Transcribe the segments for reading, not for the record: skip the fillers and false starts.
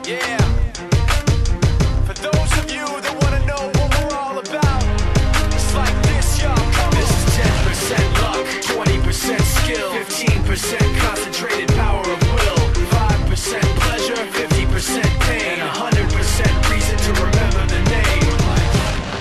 Yeah. For those of you that want to know what we're all about, it's like this, y'all. This is 10% luck, 20% skill, 15% concentrated power of will, 5% pleasure, 50% pain, and 100% reason to remember the name.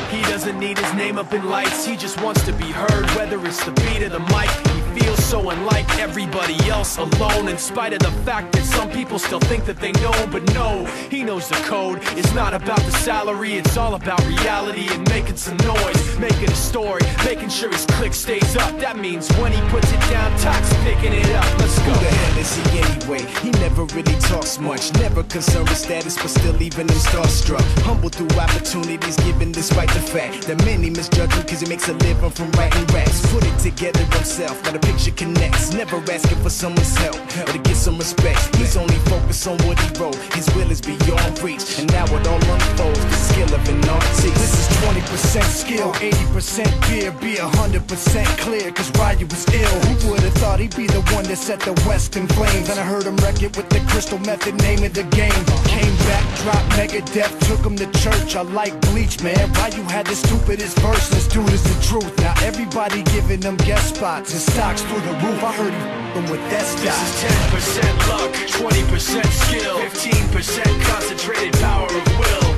He doesn't need his name up in lights, he just wants to be heard, whether it's the beat of the mic. He feels so unlike everybody else, alone, in spite of the fact that some people still think that they know. But no, he knows the code. It's not about the salary, it's all about reality and making some noise, making a story, making sure his click stays up. That means when he puts it down, Tox picking it up. Let's go. Who the hell is he anyway? He never really talks much, never concerned with status, but still leaving him starstruck. Humble through opportunities given despite the fact that many misjudge him cause he makes a living from writing raps. Put it together himself, now the picture connects, never asking for someone's help or to get some respect. He's only focused on what he wrote, his will is beyond reach, and now it all unfolds, the skill of an artist. This is 20% skill, 80% fear, be 100% clear, cause Ryu was ill. Who would've thought he'd be the one that set the West in flames? And I heard him wreck it with the Crystal Method, name of the game. Came back, dropped Megadeth, took him to church. I like Bleach, man. Ryu had the stupidest verse, this dude is the truth. Now everybody giving them guest spots and stocks through the roof. I heard he f***ing with that stock. This is 10% luck, 20% skill, 15% concentrated power of will,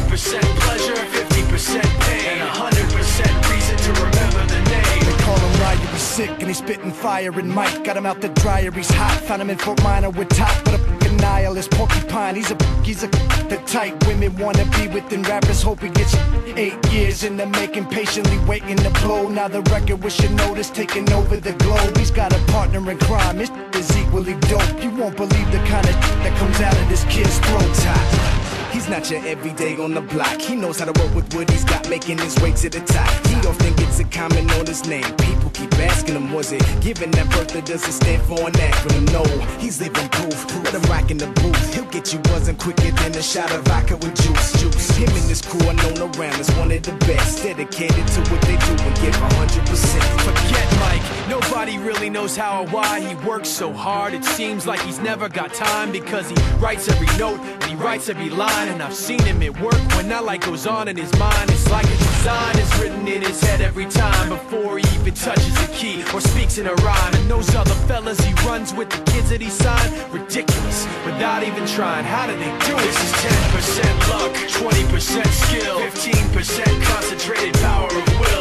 5% pleasure, 50% pain, and 100% reason to remember the name. They call him Ryu, he's sick and he's spitting fire and Mike got him out the dryer, he's hot. Found him in Fort Minor with top, but a f***ing nihilist porcupine. He's the type women wanna be within rappers. Hope he gets 8 years in the making, patiently waiting to blow. Now the record with your notice taking over the globe. He's got a partner in crime, his is equally dope. You won't believe the kind of that comes out of this kid's throat. He's not your everyday on the block. He knows how to work with what he's got, making his way to the top. He often gets a comment on his name. People keep asking him, was it given that birth that doesn't stand for an acronym? No, he's living proof. Let him rock in the booth. He'll get you buzzing quicker than a shot of vodka with juice. Him and his crew are known around as one of the best, dedicated to what they do and give 100%. Forget Mike, nobody really knows how or why he works so hard. It seems like he's never got time, because he writes every note and he writes every line. And I've seen him at work when that light goes on in his mind. It's like a design is written in his head every time, before he even touches a key or speaks in a rhyme. And those other fellas he runs with, the kids that he signed, ridiculous, without even trying. How do they do it? This is 10% luck, 20% skill, 15% concentrated power of will,